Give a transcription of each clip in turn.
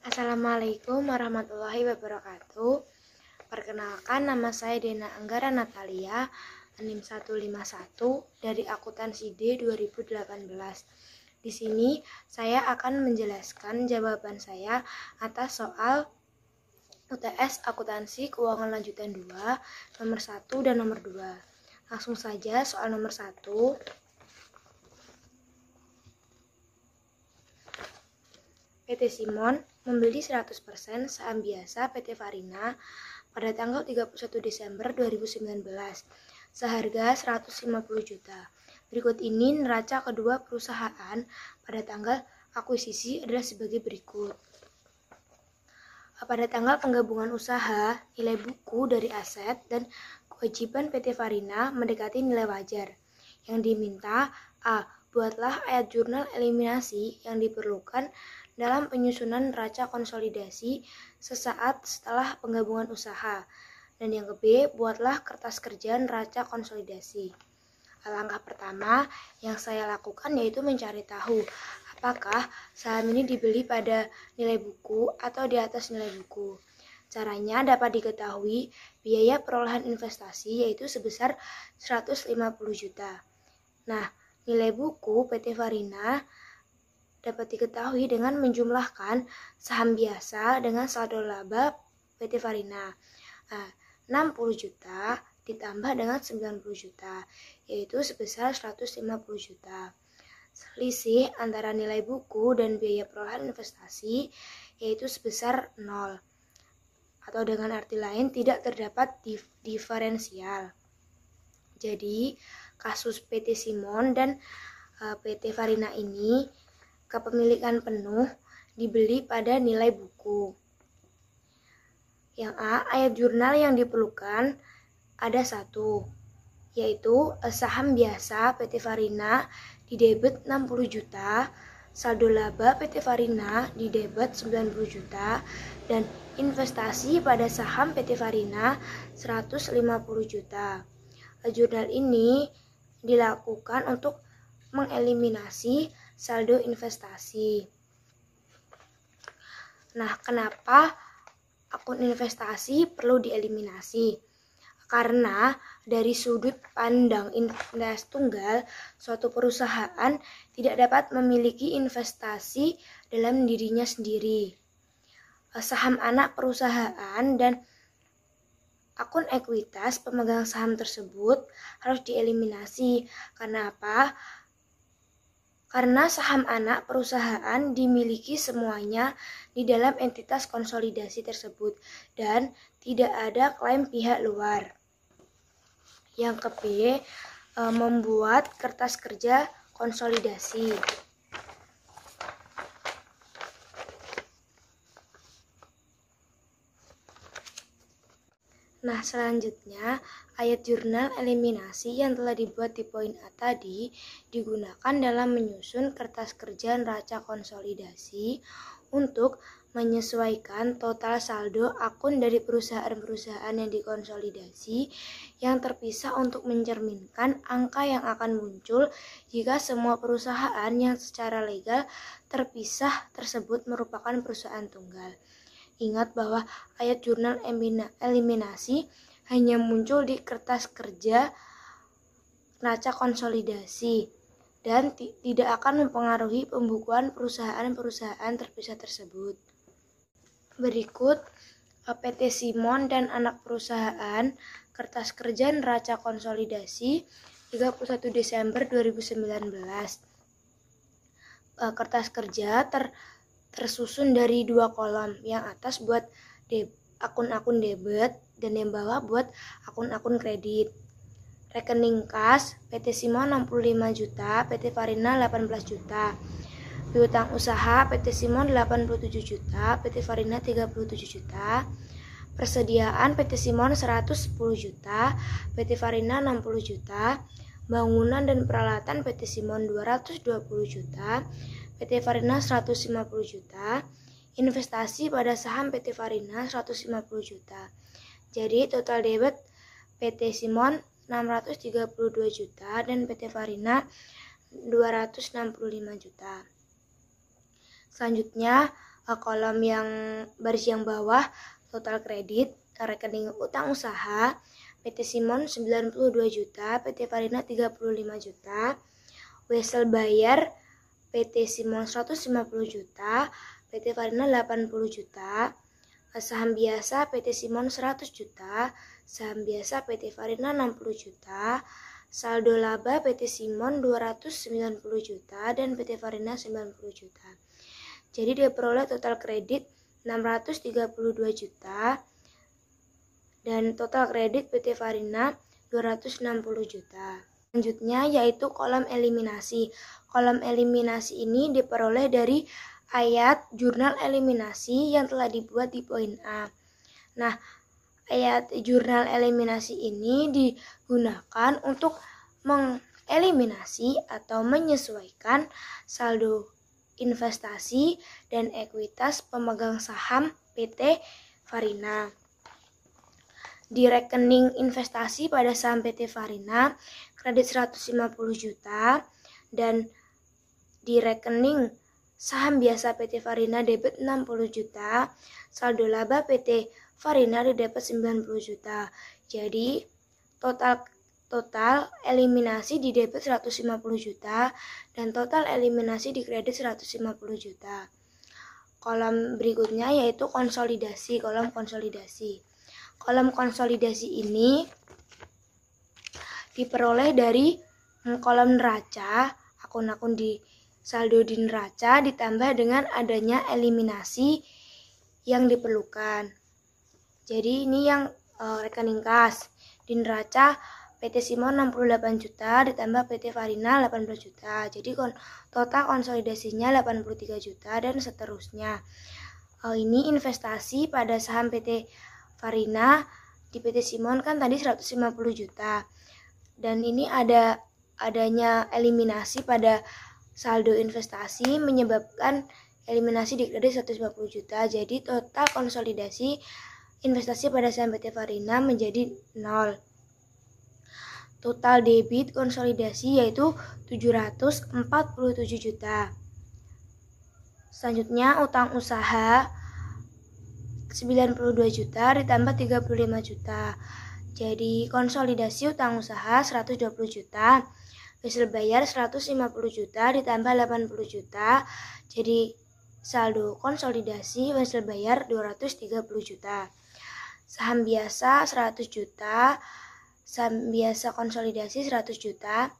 Assalamualaikum warahmatullahi wabarakatuh. Perkenalkan, nama saya Dena Anggara Natalia, NIM 151 dari Akuntansi D 2018. Di sini saya akan menjelaskan jawaban saya atas soal UTS Akuntansi Keuangan Lanjutan 2, nomor 1 dan nomor 2. Langsung saja soal nomor 1. PT Simon membeli 100% saham biasa PT Farina pada tanggal 31 Desember 2019 seharga 150 juta. Berikut ini neraca kedua perusahaan pada tanggal akuisisi adalah sebagai berikut. Pada tanggal penggabungan usaha, nilai buku dari aset dan kewajiban PT Farina mendekati nilai wajar. Yang diminta A. Buatlah ayat jurnal eliminasi yang diperlukan dalam penyusunan neraca konsolidasi sesaat setelah penggabungan usaha. Dan yang ke B, buatlah kertas kerja neraca konsolidasi. Langkah pertama yang saya lakukan yaitu mencari tahu apakah saham ini dibeli pada nilai buku atau di atas nilai buku. Caranya dapat diketahui biaya perolehan investasi yaitu sebesar 150 juta. Nah, nilai buku PT Farina dapat diketahui dengan menjumlahkan saham biasa dengan saldo laba PT Farina. 60 juta ditambah dengan 90 juta, yaitu sebesar 150 juta. Selisih antara nilai buku dan biaya perolehan investasi yaitu sebesar 0. Atau dengan arti lain tidak terdapat diferensial. Jadi, kasus PT Simon dan PT Farina ini kepemilikan penuh dibeli pada nilai buku. Yang A, ayat jurnal yang diperlukan ada 1, yaitu saham biasa PT Farina di debit 60 juta, saldo laba PT Farina di debit 90 juta, dan investasi pada saham PT Farina 150 juta. Jurnal ini dilakukan untuk mengeliminasi saldo investasi. Nah, kenapa akun investasi perlu dieliminasi? Karena dari sudut pandang investasi tunggal, suatu perusahaan tidak dapat memiliki investasi dalam dirinya sendiri. Saham anak perusahaan dan akun ekuitas pemegang saham tersebut harus dieliminasi. Karena apa? Karena saham anak perusahaan dimiliki semuanya di dalam entitas konsolidasi tersebut dan tidak ada klaim pihak luar. Yang ke B, membuat kertas kerja konsolidasi. Nah, selanjutnya ayat jurnal eliminasi yang telah dibuat di poin A tadi digunakan dalam menyusun kertas kerja neraca konsolidasi untuk menyesuaikan total saldo akun dari perusahaan-perusahaan yang dikonsolidasi yang terpisah untuk mencerminkan angka yang akan muncul jika semua perusahaan yang secara legal terpisah tersebut merupakan perusahaan tunggal. Ingat bahwa ayat jurnal eliminasi hanya muncul di kertas kerja neraca konsolidasi dan tidak akan mempengaruhi pembukuan perusahaan-perusahaan terpisah tersebut. Berikut PT Simon dan anak perusahaan kertas kerja neraca konsolidasi 31 Desember 2019. Kertas kerja tersusun dari 2 kolom, yang atas buat akun-akun debit dan yang bawah buat akun-akun kredit. Rekening kas PT Simon 65 juta, PT Farina 18 juta. Piutang usaha PT Simon 87 juta, PT Farina 37 juta. Persediaan PT Simon 110 juta, PT Farina 60 juta. Bangunan dan peralatan PT Simon 220 juta, PT Farina 150 juta. Investasi pada saham PT Farina 150 juta. Jadi total debit PT Simon 632 juta dan PT Farina 265 juta. Selanjutnya kolom yang baris yang bawah total kredit, rekening utang usaha, PT Simon 92 juta, PT Farina 35 juta, wesel bayar PT Simon 150 juta, PT Farina 80 juta, saham biasa PT Simon 100 juta, saham biasa PT Farina 60 juta, saldo laba PT Simon 290 juta dan PT Farina 90 juta. Jadi diperoleh total kredit 632 juta dan total kredit PT Farina 260 juta. Selanjutnya yaitu kolom eliminasi. Kolom eliminasi ini diperoleh dari ayat jurnal eliminasi yang telah dibuat di poin A. Nah, ayat jurnal eliminasi ini digunakan untuk mengeliminasi atau menyesuaikan saldo investasi dan ekuitas pemegang saham PT Farina. Di rekening investasi pada saham PT Farina kredit 150 juta dan di rekening saham biasa PT Farina debit 60 juta, saldo laba PT Farina didapat 90 juta. Jadi total eliminasi di debit 150 juta dan total eliminasi di kredit 150 juta. Kolom berikutnya yaitu konsolidasi, kolom konsolidasi. Kolom konsolidasi ini diperoleh dari kolom neraca, akun-akun di saldo di neraca ditambah dengan adanya eliminasi yang diperlukan. Jadi ini yang rekening kas. Di neraca PT Simon 68 juta ditambah PT Farina 18 juta. Jadi total konsolidasinya 83 juta dan seterusnya. Ini investasi pada saham PT Farina di PT Simon kan tadi 150 juta. Dan ini adanya eliminasi pada saldo investasi menyebabkan eliminasi di kredit 150 juta. Jadi total konsolidasi investasi pada saham PT Farina menjadi 0. Total debit konsolidasi yaitu 747 juta. Selanjutnya utang usaha 92 juta ditambah 35 juta. Jadi konsolidasi utang usaha 120 juta. Wesel bayar 150 juta ditambah 80 juta. Jadi saldo konsolidasi wesel bayar 230 juta. Saham biasa 100 juta. Saham biasa konsolidasi 100 juta.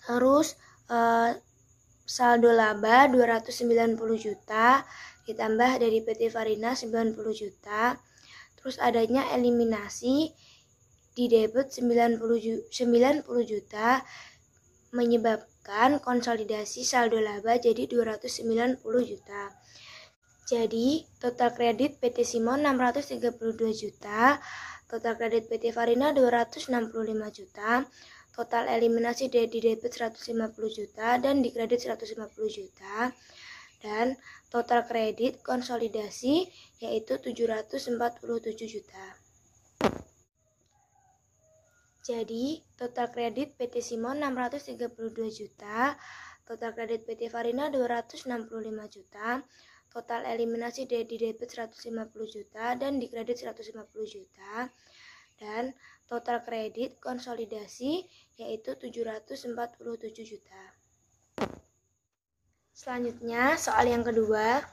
Terus saldo laba 290 juta ditambah dari PT Farina 90 juta. Terus adanya eliminasi di debit 90 juta menyebabkan konsolidasi saldo laba jadi 290 juta. Jadi total kredit PT Simon 632 juta. Total kredit PT Farina 265 juta, total eliminasi di debit 150 juta dan di kredit 150 juta, dan total kredit konsolidasi yaitu 747 juta. Jadi total kredit PT Simon 632 juta, total kredit PT Farina 265 juta, total eliminasi di debit 150 juta dan di kredit 150 juta, dan total kredit konsolidasi yaitu 747 juta. Selanjutnya soal yang kedua,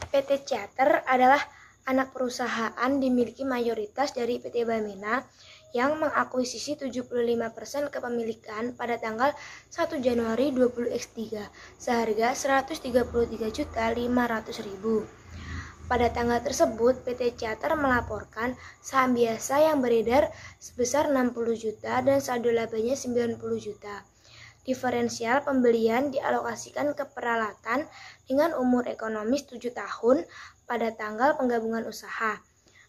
PT Charter adalah anak perusahaan dimiliki mayoritas dari PT Bamena yang mengakuisisi 75% kepemilikan pada tanggal 1 Januari 20X3 seharga Rp133.500.000. Pada tanggal tersebut, PT Charter melaporkan saham biasa yang beredar sebesar 60 juta dan saldo labanya 90 juta. Diferensial pembelian dialokasikan ke peralatan dengan umur ekonomis 7 tahun pada tanggal penggabungan usaha.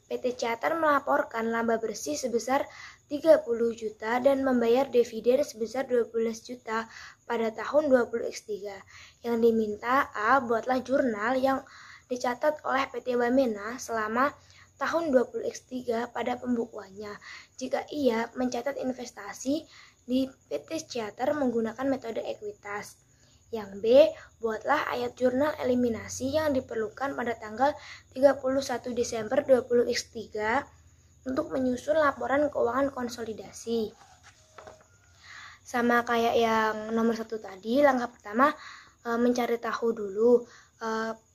PT Charter melaporkan laba bersih sebesar 30 juta dan membayar dividen sebesar 12 juta pada tahun 20X3. Yang diminta A. Buatlah jurnal yang dicatat oleh PT Bamena selama tahun 20X3 pada pembukuannya. Jika ia mencatat investasi di PT Charter menggunakan metode ekuitas. Yang B, buatlah ayat jurnal eliminasi yang diperlukan pada tanggal 31 Desember 2023 untuk menyusun laporan keuangan konsolidasi. Sama kayak yang nomor 1 tadi, langkah pertama mencari tahu dulu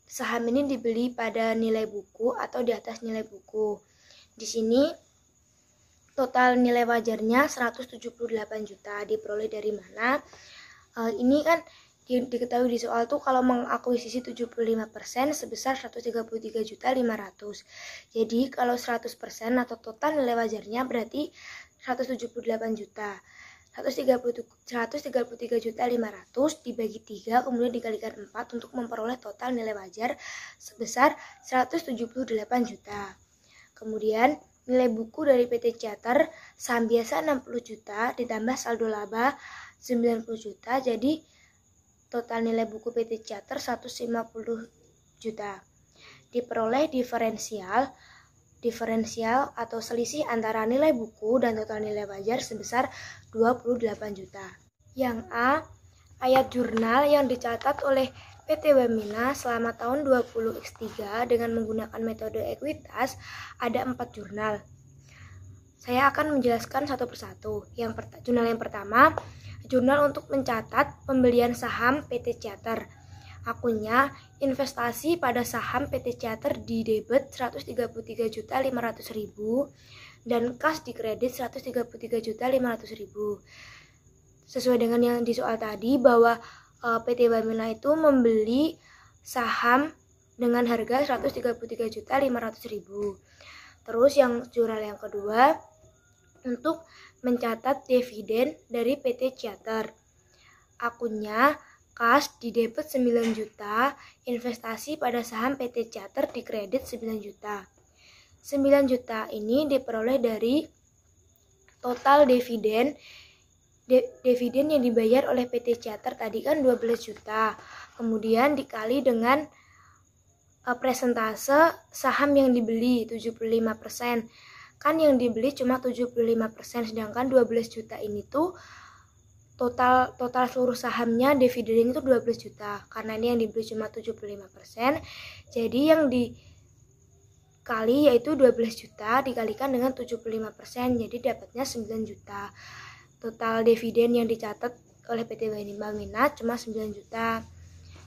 saham ini dibeli pada nilai buku atau di atas nilai buku. Di sini total nilai wajarnya 178 juta, diperoleh dari mana? Ini kan diketahui di soal tuh kalau mengakuisisi 75% sebesar 133.500. Jadi kalau 100% atau total nilai wajarnya berarti 178 juta. 133.500 dibagi 3 kemudian dikalikan 4 untuk memperoleh total nilai wajar sebesar 178 juta. Kemudian nilai buku dari PT Charter saham biasa 60 juta ditambah saldo laba 90 juta, jadi total nilai buku PT Charter 150 juta. Diperoleh diferensial atau selisih antara nilai buku dan total nilai wajar sebesar 28 juta. Yang A, ayat jurnal yang dicatat oleh PT Wamena selama tahun 20X3 dengan menggunakan metode ekuitas ada 4 jurnal. Saya akan menjelaskan satu persatu. Jurnal yang pertama, jurnal untuk mencatat pembelian saham PT Charter. Akunnya investasi pada saham PT Charter di debit 133.500.000 dan kas di kredit 133.500.000. Sesuai dengan yang di soal tadi bahwa PT Wamena itu membeli saham dengan harga 133.500.000. Terus yang jurnal yang kedua untuk mencatat dividen dari PT Charter. Akunnya kas di debit 9 juta, investasi pada saham PT Charter di kredit 9 juta. 9 juta ini diperoleh dari total dividen yang dibayar oleh PT Charter tadi kan 12 juta. Kemudian dikali dengan persentase saham yang dibeli 75%. Kan yang dibeli cuma 75%, sedangkan 12 juta ini tuh total seluruh sahamnya dividen itu 12 juta. Karena ini yang dibeli cuma 75%, jadi yang dikali yaitu 12 juta dikalikan dengan 75%, jadi dapatnya 9 juta. Total dividen yang dicatat oleh PT Wamena cuma 9 juta.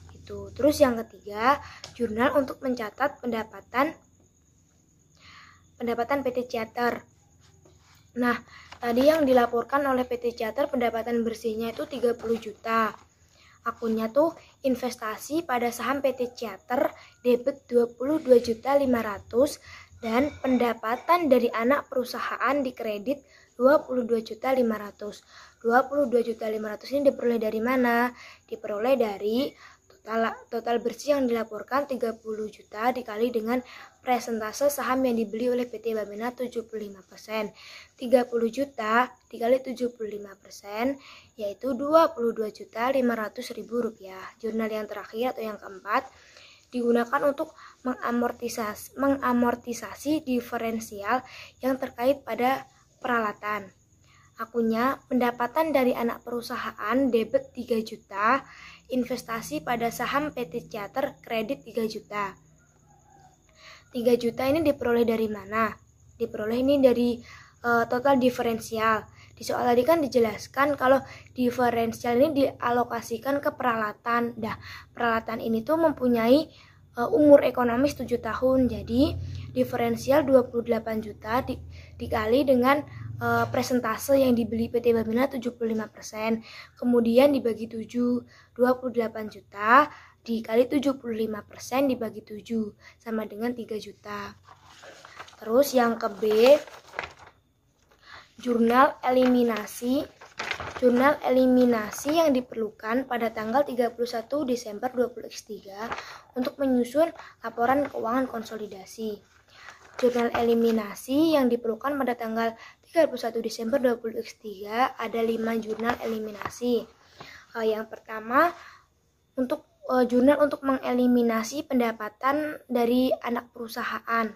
Itu. Terus yang ketiga, jurnal untuk mencatat pendapatan PT Charter. Nah, tadi yang dilaporkan oleh PT Charter pendapatan bersihnya itu 30 juta. Akunnya tuh investasi pada saham PT Charter debit 22.500.000 dan pendapatan dari anak perusahaan di kredit 22.500.000. 22.500.000 ini diperoleh dari mana? Diperoleh dari total bersih yang dilaporkan 30 juta dikali dengan presentase saham yang dibeli oleh PT Wamena 75%. 30 juta dikali 75% yaitu 22.500.000 rupiah. Jurnal yang terakhir atau yang keempat digunakan untuk mengamortisasi diferensial yang terkait pada peralatan. Akunnya pendapatan dari anak perusahaan debit 3 juta, investasi pada saham PT Charter kredit 3 juta. 3 juta ini diperoleh dari mana? Diperoleh ini dari total diferensial. Di soal tadi kan dijelaskan kalau diferensial ini dialokasikan ke peralatan. Nah, peralatan ini tuh mempunyai umur ekonomis 7 tahun. Jadi diferensial 28 juta dikali dengan presentase yang dibeli PT Wamena 75%. Kemudian dibagi 7, 28 juta dikali 75% dibagi 7 sama dengan 3 juta. Terus yang ke B, jurnal eliminasi yang diperlukan pada tanggal 31 Desember 20X3 untuk menyusun laporan keuangan konsolidasi. Jurnal eliminasi yang diperlukan pada tanggal 31 Desember 20X3 ada 5 jurnal eliminasi. Yang pertama untuk jurnal untuk mengeliminasi pendapatan dari anak perusahaan.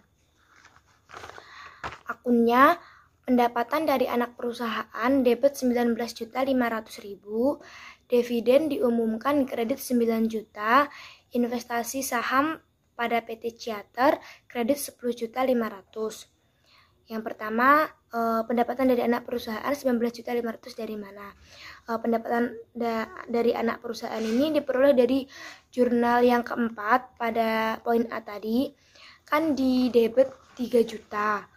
Akunnya pendapatan dari anak perusahaan debit 19.500.000 dividen diumumkan kredit 9 juta, investasi saham pada PT Ciater kredit 10.500.000. Yang pertama, pendapatan dari anak perusahaan 19.500.000 dari mana? Pendapatan dari anak perusahaan ini diperoleh dari jurnal yang keempat pada poin A tadi, kan di debit 3 juta.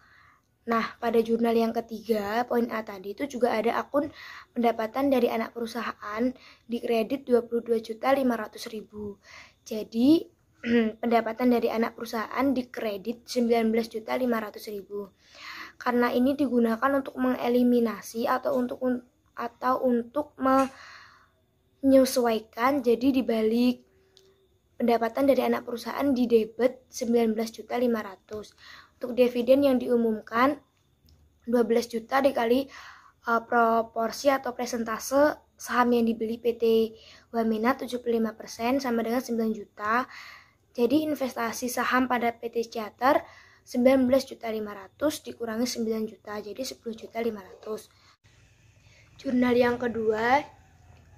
Nah, pada jurnal yang ketiga, poin A tadi itu juga ada akun pendapatan dari anak perusahaan di kredit 22.500.000. Jadi, pendapatan dari anak perusahaan di kredit 19.500.000. Karena ini digunakan untuk mengeliminasi atau untuk menyesuaikan, jadi dibalik pendapatan dari anak perusahaan di debit 19.500.000. Untuk dividen yang diumumkan 12 juta dikali proporsi atau presentase saham yang dibeli PT Wamena 75% sama dengan 9 juta. Jadi investasi saham pada PT Ciater 19.500.000 dikurangi 9 juta, jadi 10.500.000. Jurnal yang kedua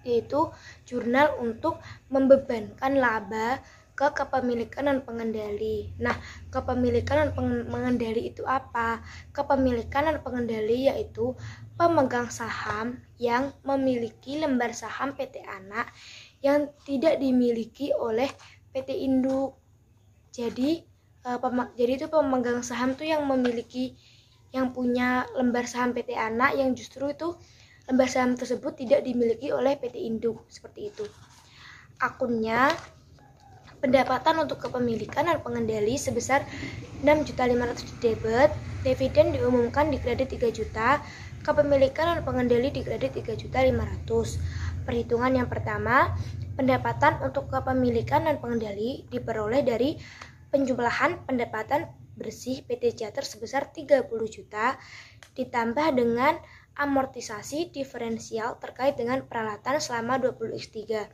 yaitu jurnal untuk membebankan laba ke kepemilikan dan pengendali. Nah, kepemilikan dan pengendali itu apa? Kepemilikan dan pengendali yaitu pemegang saham yang memiliki lembar saham PT Anak yang tidak dimiliki oleh PT Induk. Jadi itu pemegang saham tuh yang punya lembar saham PT Anak yang justru itu lembar saham tersebut tidak dimiliki oleh PT Induk, seperti itu. Akunnya pendapatan untuk kepemilikan dan pengendali sebesar 6.500.000 di debit, dividen diumumkan di kredit 3 juta, kepemilikan dan pengendali di kredit 3.500.000. Perhitungan yang pertama, pendapatan untuk kepemilikan dan pengendali diperoleh dari penjumlahan pendapatan bersih PT Ciater sebesar 30 juta ditambah dengan amortisasi diferensial terkait dengan peralatan selama 20x3.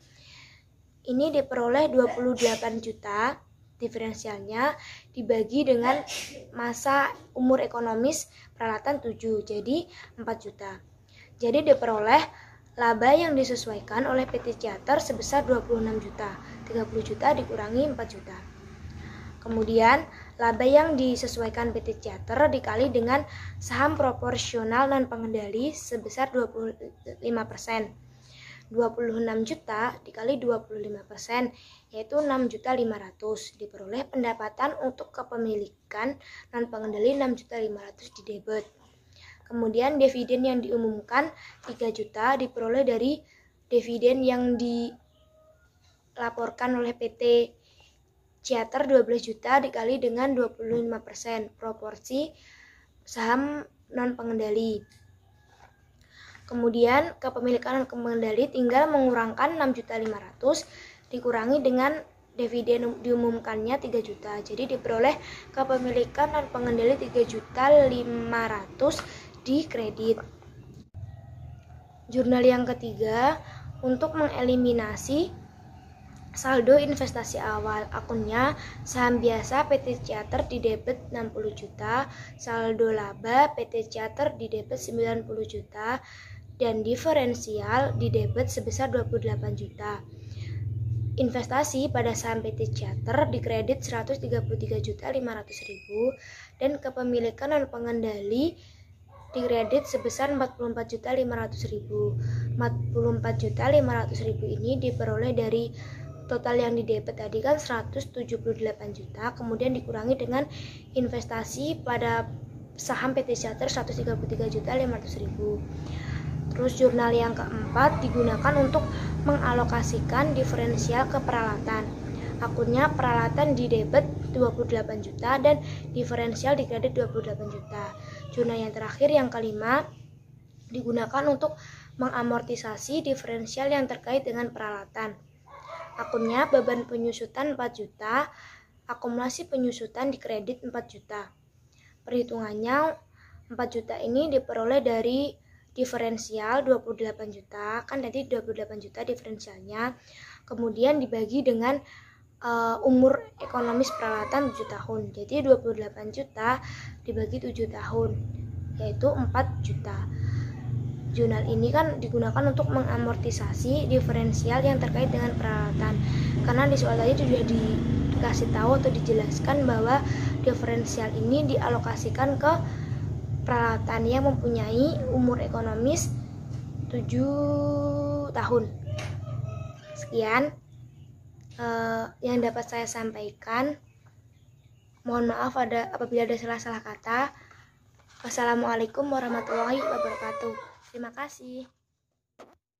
Ini diperoleh 28 juta, diferensialnya dibagi dengan masa umur ekonomis peralatan 7, jadi 4 juta. Jadi diperoleh laba yang disesuaikan oleh PT Ciater sebesar 26 juta, 30 juta dikurangi 4 juta. Kemudian, laba yang disesuaikan PT Ciater dikali dengan saham proporsional dan pengendali sebesar 25%. 26 juta dikali 25%, yaitu 6.500.000. Diperoleh pendapatan untuk kepemilikan dan pengendali 6.500.000 di debit. Kemudian dividen yang diumumkan 3 juta diperoleh dari dividen yang dilaporkan oleh PT Ciater 12 juta dikali dengan 25% proporsi saham non pengendali. Kemudian kepemilikan dan pengendali tinggal mengurangkan 6.500.000 dikurangi dengan dividen diumumkannya 3 juta. Jadi diperoleh kepemilikan dan pengendali 3.500.000 di kredit. Jurnal yang ketiga, untuk mengeliminasi saldo investasi awal, akunnya saham biasa PT Ciater di debit 60 juta, saldo laba PT Ciater di debit 90 juta, dan diferensial di debit sebesar 28 juta. Investasi pada saham PT Ciater di kredit 133.500.000 dan kepemilikan dan pengendali di kredit sebesar 44.500.000. 44.500.000 ini diperoleh dari total yang di debit tadi kan 178 juta, kemudian dikurangi dengan investasi pada saham PT Ciater 133.500.000. Terus jurnal yang keempat digunakan untuk mengalokasikan diferensial ke peralatan. Akunnya peralatan di debit 28 juta dan diferensial di kredit 28 juta. Jurnal yang terakhir yang kelima digunakan untuk mengamortisasi diferensial yang terkait dengan peralatan. Akunnya beban penyusutan 4 juta, akumulasi penyusutan di kredit 4 juta. Perhitungannya 4 juta ini diperoleh dari diferensial 28 juta, kan tadi 28 juta diferensialnya, kemudian dibagi dengan umur ekonomis peralatan 7 tahun, jadi 28 juta dibagi 7 tahun, yaitu 4 juta. jurnal ini kan digunakan untuk mengamortisasi diferensial yang terkait dengan peralatan. Karena di soal tadi sudah dikasih tahu atau dijelaskan bahwa diferensial ini dialokasikan ke peralatan yang mempunyai umur ekonomis 7 tahun. Sekian yang dapat saya sampaikan. Mohon maaf apabila ada salah-salah kata. Wassalamualaikum warahmatullahi wabarakatuh. Terima kasih.